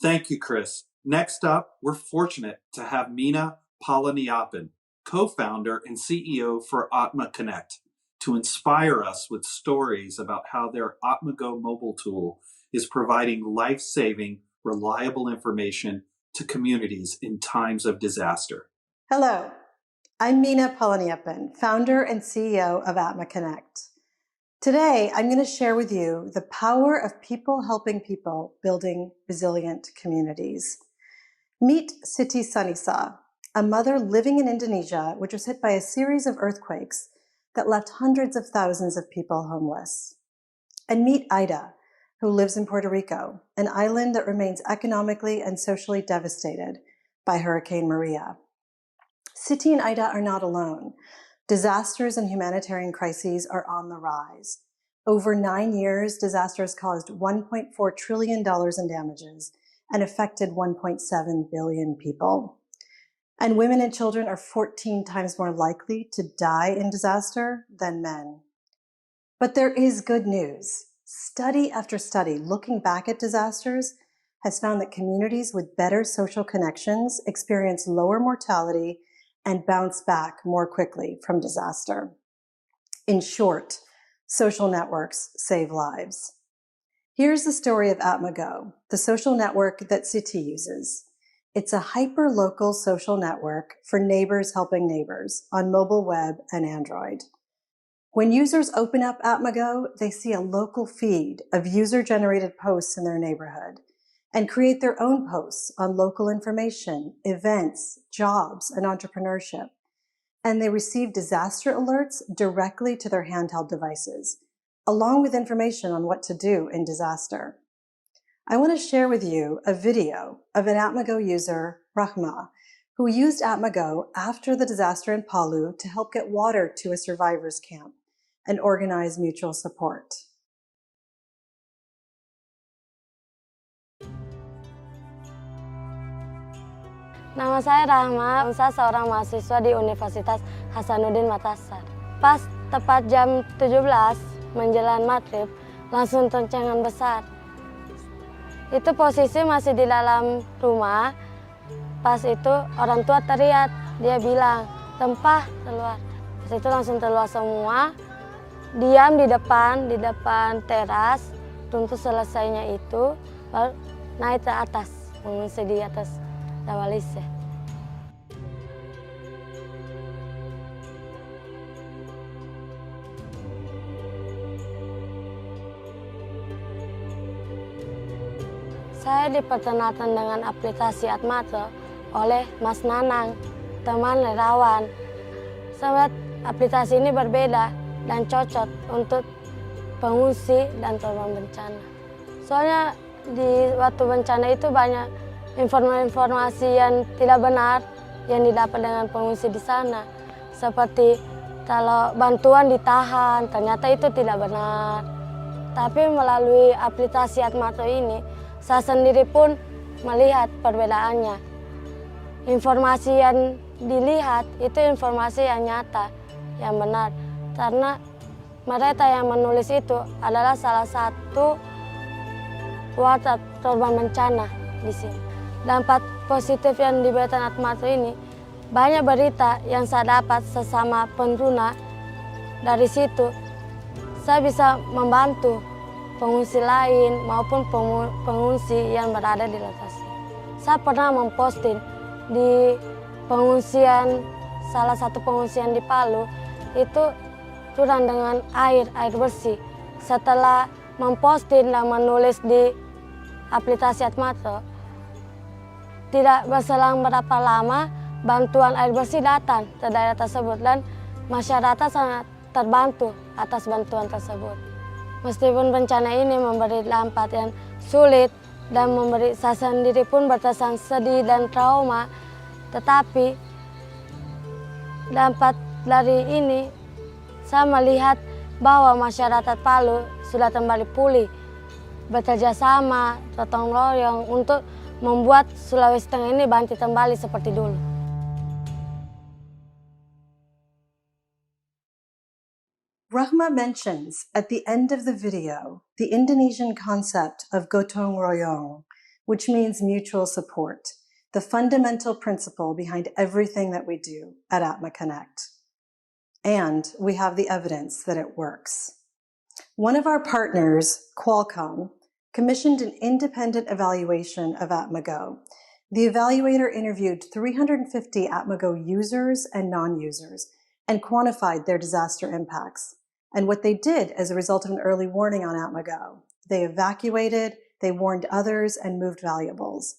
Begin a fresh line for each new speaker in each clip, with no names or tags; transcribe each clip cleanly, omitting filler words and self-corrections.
Thank you, Chris. Next up, we're fortunate to have Meena Palaniappan, co-founder and CEO for Atma Connect, to inspire us with stories about how their Atma Go mobile tool is providing life-saving, reliable information to communities in times of disaster.
Hello, I'm Meena Palaniappan, founder and CEO of Atma Connect. Today, I'm going to share with you the power of people helping people building resilient communities. Meet Siti Sanisa, a mother living in Indonesia, which was hit by a series of earthquakes that left hundreds of thousands of people homeless. And meet Ida, who lives in Puerto Rico, an island that remains economically and socially devastated by Hurricane Maria. Siti and Ida are not alone. Disasters and humanitarian crises are on the rise. Over 9 years, disasters caused $1.4 trillion in damages and affected 1.7 billion people. And women and children are 14 times more likely to die in disaster than men. But there is good news. Study after study looking back at disasters has found that communities with better social connections experience lower mortality and bounce back more quickly from disaster. In short, social networks save lives. Here's the story of Atma Go, the social network that Siti uses. It's a hyper-local social network for neighbors helping neighbors on mobile web and Android. When users open up Atma Go, they see a local feed of user-generated posts in their neighborhood and create their own posts on local information, events, jobs, and entrepreneurship. And they receive disaster alerts directly to their handheld devices, along with information on what to do in disaster. I want to share with you a video of an Atma Go user, Rahma, who used Atma Go after the disaster in Palu to help get water to a survivors camp and organize mutual support.
Nama saya Rahma, saya seorang mahasiswa di Universitas Hasanuddin Makassar. Pas tepat jam 17 menjelang maghrib, langsung goncangan besar. Itu posisi masih di dalam rumah, pas itu orang tua teriak, dia bilang, "Tempah keluar." Pas itu langsung keluar semua, diam di depan teras, tunggu selesainya itu, baru naik ke atas, mengungsi di atas Dawalise. Saya diperkenalkan dengan aplikasi Atma Go oleh Mas Nanang, teman relawan. Sangat aplikasi ini berbeda dan cocok untuk pengungsi dan korban bencana. Soalnya di waktu bencana itu banyak informasi yang tidak benar yang didapat dengan pengungsi di sana. Seperti kalau bantuan ditahan, ternyata itu tidak benar. Tapi melalui aplikasi Atma Go ini, saya sendiri pun melihat perbedaannya. Informasi yang dilihat itu informasi yang nyata, yang benar. Karena mereka yang menulis itu adalah salah satu warga korban bencana di sini. Dampak positif yang diberikan Atma Go ini, banyak berita yang saya dapat sesama pengguna. Dari situ, saya bisa membantu pengungsi lain maupun pengungsi yang berada di lokasi. Saya pernah memposting di pengungsian, salah satu pengungsian di Palu, itu kurang dengan air bersih. Setelah memposting dan menulis di aplikasi Atma Go, tidak berselang berapa lama, bantuan air bersih datang ke daerah tersebut dan masyarakat sangat terbantu atas bantuan tersebut. Meskipun bencana ini memberi dampak yang sulit dan memberi saya sendiri pun berkesan sedih dan trauma, tetapi dampak dari ini saya melihat bahwa masyarakat Palu sudah kembali pulih, bekerja sama, gotong royong untuk membuat Sulawesi Tengah ini bangkit kembali seperti dulu.
Rahma mentions at the end of the video the Indonesian concept of gotong royong, which means mutual support, the fundamental principle behind everything that we do at Atma Connect. And we have the evidence that it works. One of our partners, Qualcomm, commissioned an independent evaluation of Atma Go. The evaluator interviewed 350 Atma Go users and non-users and quantified their disaster impacts. And what they did as a result of an early warning on Atma Go, they evacuated, they warned others, and moved valuables.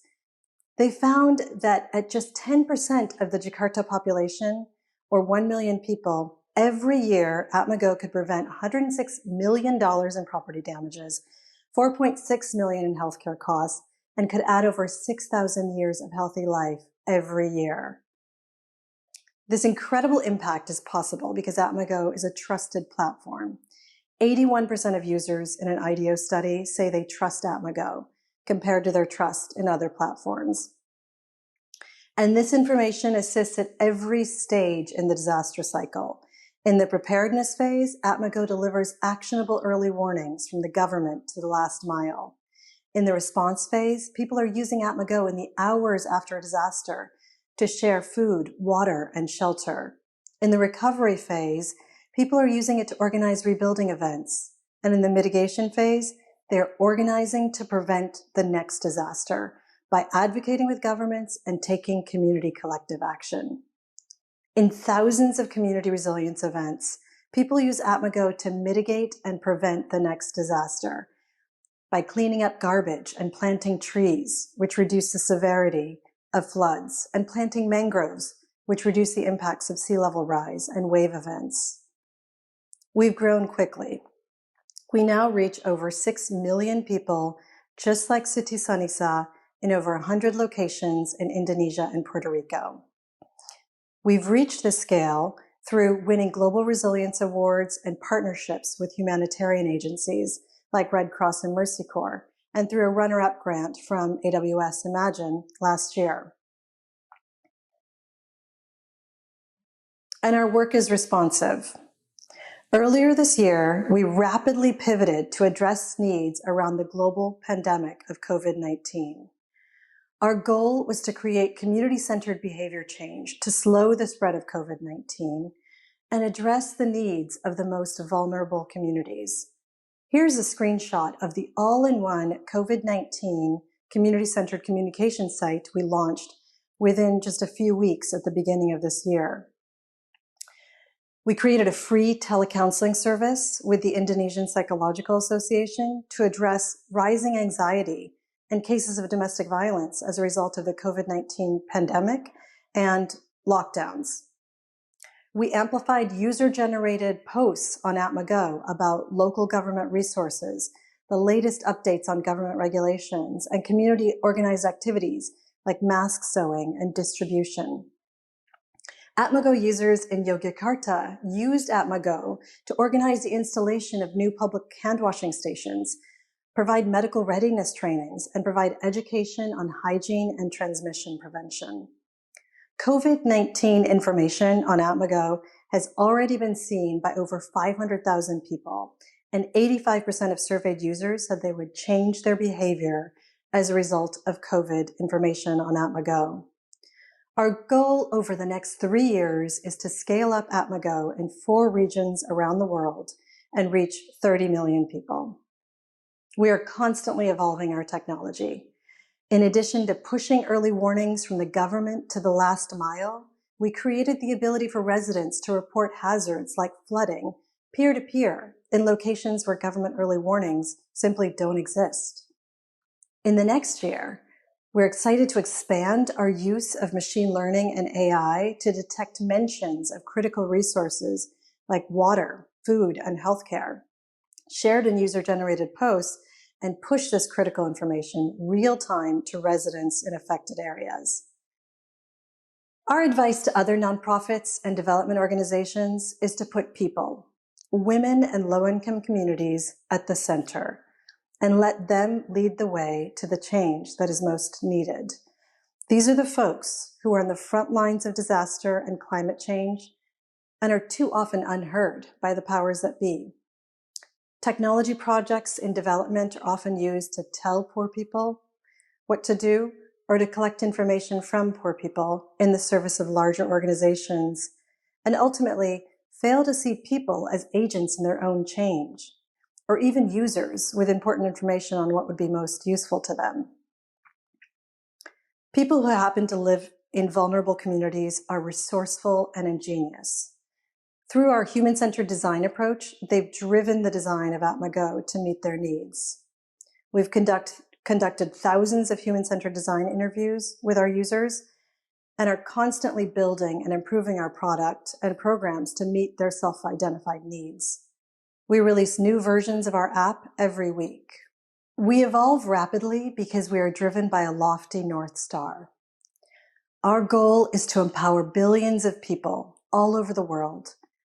They found that at just 10% of the Jakarta population, or 1 million people, every year, Atma Go could prevent $106 million in property damages, $4.6 million in healthcare costs, and could add over 6,000 years of healthy life every year. This incredible impact is possible because Atma Go is a trusted platform. 81% of users in an IDEO study say they trust Atma Go compared to their trust in other platforms. And this information assists at every stage in the disaster cycle. In the preparedness phase, Atma Go delivers actionable early warnings from the government to the last mile. In the response phase, people are using Atma Go in the hours after a disaster to share food, water, and shelter. In the recovery phase, people are using it to organize rebuilding events. And in the mitigation phase, they're organizing to prevent the next disaster by advocating with governments and taking community collective action. In thousands of community resilience events, people use Atma Go to mitigate and prevent the next disaster by cleaning up garbage and planting trees, which reduce the severity of floods, and planting mangroves, which reduce the impacts of sea level rise and wave events. We've grown quickly. We now reach over 6 million people, just like Siti Sanisa, in over 100 locations in Indonesia and Puerto Rico. We've reached this scale through winning global resilience awards and partnerships with humanitarian agencies like Red Cross and Mercy Corps, and through a runner-up grant from AWS Imagine last year. And our work is responsive. Earlier this year, we rapidly pivoted to address needs around the global pandemic of COVID-19. Our goal was to create community-centered behavior change to slow the spread of COVID-19 and address the needs of the most vulnerable communities. Here's a screenshot of the all-in-one COVID-19 community-centered communication site we launched within just a few weeks at the beginning of this year. We created a free telecounseling service with the Indonesian Psychological Association to address rising anxiety and cases of domestic violence as a result of the COVID-19 pandemic and lockdowns. We amplified user-generated posts on Atma Go about local government resources, the latest updates on government regulations, and community-organized activities like mask sewing and distribution. Atma Go users in Yogyakarta used Atma Go to organize the installation of new public hand-washing stations, provide medical readiness trainings, and provide education on hygiene and transmission prevention. COVID-19 information on Atma Go has already been seen by over 500,000 people, and 85% of surveyed users said they would change their behavior as a result of COVID information on Atma Go. Our goal over the next 3 years is to scale up Atma Go in 4 regions around the world and reach 30 million people. We are constantly evolving our technology. In addition to pushing early warnings from the government to the last mile, we created the ability for residents to report hazards like flooding peer-to-peer in locations where government early warnings simply don't exist. In the next year, we're excited to expand our use of machine learning and AI to detect mentions of critical resources like water, food, and healthcare, shared in user-generated posts, and push this critical information real-time to residents in affected areas. Our advice to other nonprofits and development organizations is to put people, women and low-income communities at the center, and let them lead the way to the change that is most needed. These are the folks who are on the front lines of disaster and climate change and are too often unheard by the powers that be. Technology projects in development are often used to tell poor people what to do, or to collect information from poor people in the service of larger organizations, and ultimately fail to see people as agents in their own change, or even users with important information on what would be most useful to them. People who happen to live in vulnerable communities are resourceful and ingenious. Through our human-centered design approach, they've driven the design of Atma Go to meet their needs. We've conducted thousands of human-centered design interviews with our users and are constantly building and improving our product and programs to meet their self-identified needs. We release new versions of our app every week. We evolve rapidly because we are driven by a lofty North Star. Our goal is to empower billions of people all over the world,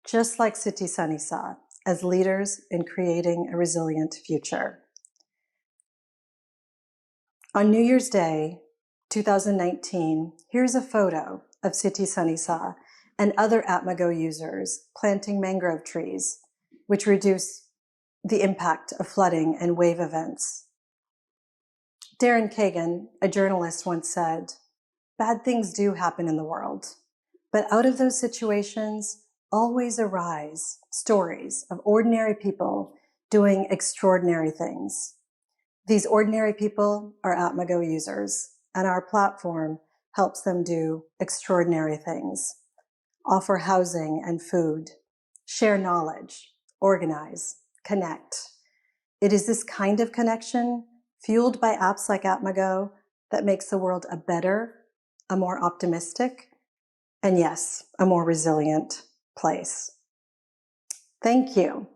just like Siti Sanisa, as leaders in creating a resilient future. On New Year's Day, 2019, here's a photo of Siti Sanisa and other Atma Go users planting mangrove trees, which reduce the impact of flooding and wave events. Darren Kagan, a journalist, once said, "Bad things do happen in the world, but out of those situations always arise stories of ordinary people doing extraordinary things. These ordinary people are Atma Go users, and our platform helps them do extraordinary things, offer housing and food, share knowledge, organize, connect. It is this kind of connection, fueled by apps like Atma Go, that makes the world a better, a more optimistic, and yes, a more resilient place." Thank you.